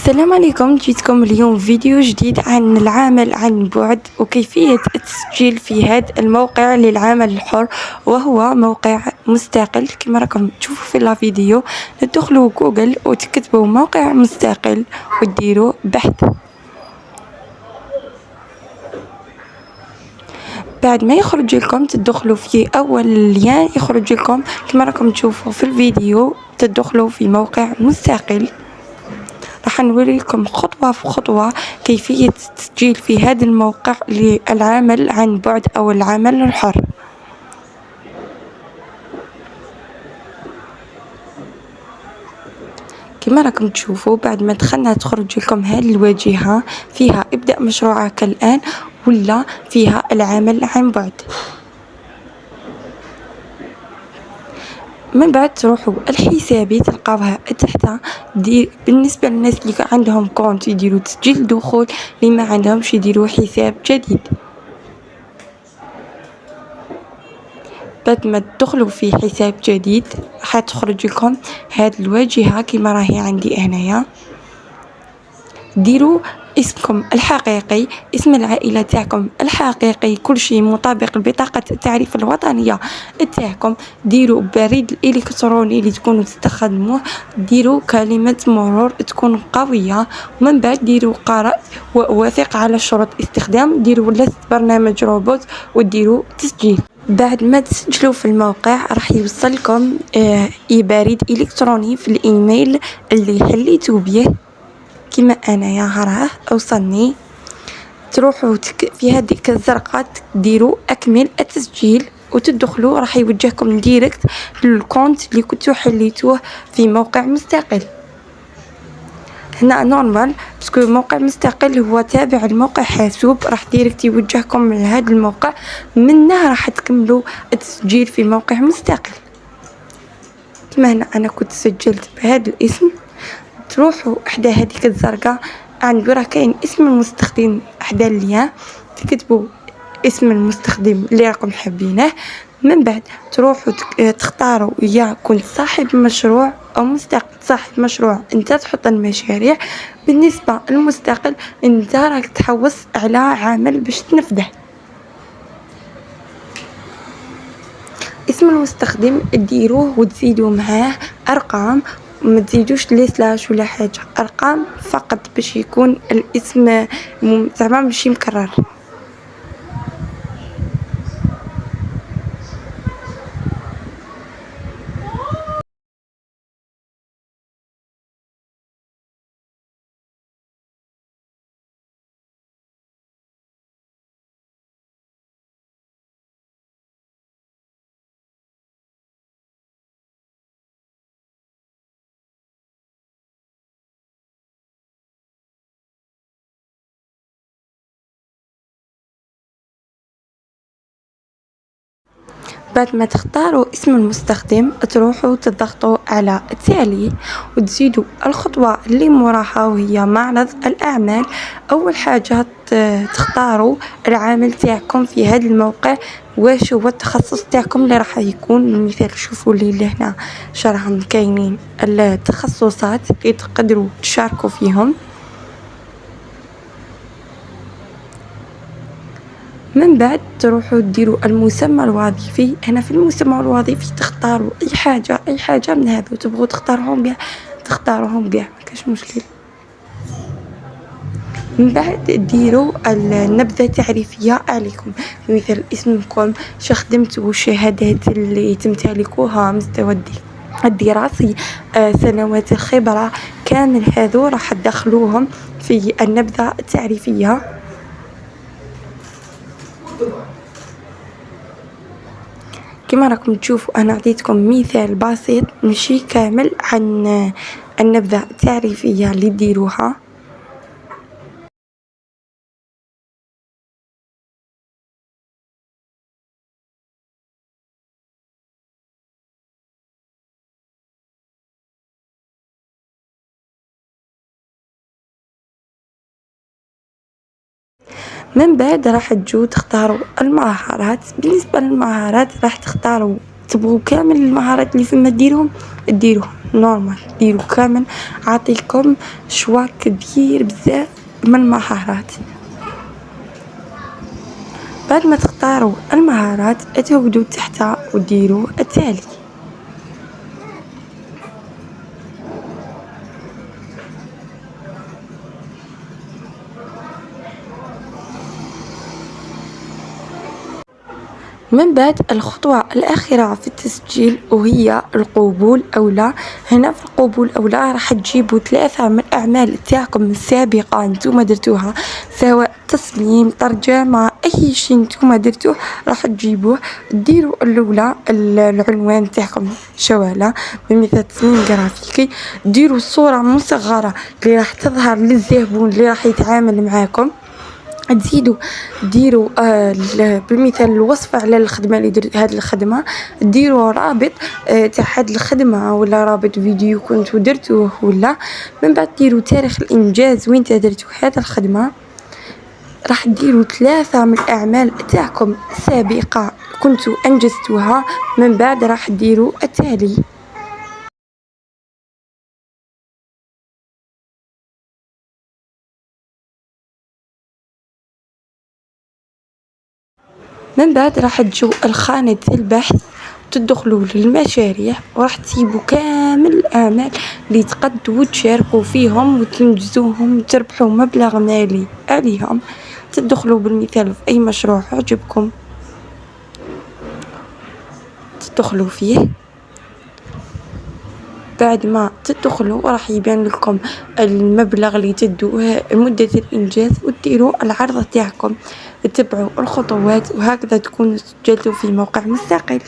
السلام عليكم. جيتكم اليوم فيديو جديد عن العمل عن بعد وكيفية التسجيل في هذا الموقع للعمل الحر، وهو موقع مستقل كما راكم تشوفوا في الفيديو. تدخلوا جوجل وتكتبوا موقع مستقل وديروا بحث. بعد ما يخرج لكم تدخلوا في اول لين يخرج لكم كما راكم تشوفوا في الفيديو، تدخلوا في موقع مستقل. راح نوريكم خطوة بخطوة كيفية التسجيل في هذا الموقع للعمل عن بعد أو العمل الحر. كما راكم تشوفوا بعد ما دخلنا تخرج لكم هذه الواجهة فيها ابدأ مشروعك الآن، ولا فيها العمل عن بعد. من بعد تروحوا الحسابي تلقاوها تحت. بالنسبه للناس اللي عندهم كونت يديروا تسجيل دخول، اللي ما عندهمش يديروا حساب جديد. بعد ما تدخلوا في حساب جديد حتخرج لكم هذه الواجهه كما راهي عندي هنايا. ديروا اسمكم الحقيقي، اسم العائلة تاعكم الحقيقي، كل شيء مطابق لبطاقة التعريف الوطنية تاعكم. ديروا بريد الإلكتروني اللي تكونوا تستخدموه، ديروا كلمة مرور تكون قوية. ومن بعد ديروا قرأت ووافق على شروط استخدام، ديروا لست برنامج روبوت وديروا تسجيل. بعد ما تسجلوا في الموقع راح يوصلكم بريد إلكتروني في الإيميل اللي حليتوا به كما أنا راه أوصلني. تروحوا في هذيك الزرقاء ديروا أكمل التسجيل وتدخلوا، راح يوجهكم ديريكت للكونت اللي كنتوا حليتوه في موقع مستقل. هنا نورمال باسكو موقع مستقل هو تابع الموقع حاسوب، راح ديريكت يوجهكم لهذا الموقع، منه راح تكملوا التسجيل في موقع مستقل. كما هنا أنا كنت سجلت بهذا الاسم، تروحوا احدى هذيك الزرقاء عند راه كاين اسم المستخدم احدى اللين، تكتبوا اسم المستخدم اللي راكم حابينه. من بعد تروحوا تختاروا يا كنت صاحب مشروع او مستقل. صاحب مشروع انت تحط المشاريع، بالنسبه للمستقل انت راك تحوس على عمل باش تنفذه. اسم المستخدم ديروه وتزيدوا معاه ارقام، ما تزيدوش لي سلاش ولا حاجه، ارقام فقط باش يكون الاسم زعما ماشي مكرر. بعد ما تختاروا اسم المستخدم تروحوا تضغطوا على التالي وتزيدوا الخطوة اللي موراها وهي معرض الأعمال. أول حاجة تختاروا العمل تاعكم في هذا الموقع، واش هو التخصص تاعكم اللي راح يكون. مثال شوفوا لي هنا شرحهم كاينين التخصصات اللي تقدروا تشاركوا فيهم. من بعد تروحوا ديروا المسمى الوظيفي. هنا في المسمى الوظيفي تختاروا اي حاجه من هذو تبغوا تختاروهم كاع ما كاش مشكل. من بعد ديروا النبذه التعريفيه عليكم، مثل اسمكم، خدمتوا، الشهادات اللي تمتلكوها، مستوى الدراسي، سنوات الخبره، كامل هذو راح تدخلوهم في النبذه التعريفيه. كما راكم تشوفوا انا عطيتكم مثال بسيط ماشي كامل عن النبذة التعريفية اللي ديروها. من بعد راح تجوا تختاروا المهارات. بالنسبة للمهارات راح تختاروا تبغوا كامل المهارات اللي فيما ديروهم. نورمال ديروا كامل. عاطيكم شوا كبير بزاف من المهارات. بعد ما تختاروا المهارات تهبطوا تحت وديروا التالي. من بعد الخطوة الأخيرة في التسجيل وهي القبول أو لا. هنا في القبول أو لا راح تجيبوا 3 من الأعمال تاعكم السابقة نتوما درتوها، سواء تصميم، ترجمة، أي شيء نتوما درتوه راح تجيبوه. ديروا الأولى العنوان تاعكم شواله بمثال تصميم جرافيكي. ديروا صورة مصغرة اللي راح تظهر للزبون اللي راح يتعامل معاكم. تزيدوا ديروا بالمثال الوصف على الخدمة اللي درت هاد الخدمة. ديروا رابط تاع هاد الخدمة ولا رابط فيديو كنتو درتوه ولا. من بعد ديروا تاريخ الإنجاز وين درتوا هاد الخدمة. راح ديروا 3 من الأعمال تاعكم السابقة كنتو أنجزتوها. من بعد راح ديروا التالي. من بعد راح تجوا الخانة البحث تدخلوا للمشاريع وراح تجيبوا كامل الأعمال اللي تقدوا وتشاركوا فيهم وتنجزوهم وتربحوا مبلغ مالي عليهم. تدخلوا بالمثال في أي مشروع عجبكم تدخلوا فيه. بعد ما تدخلوا راح يبان لكم المبلغ اللي تدوه مدة الإنجاز وتديروا العرض تاعكم. تتبعوا الخطوات وهكذا تكونوا سجلتوا في موقع مستقل.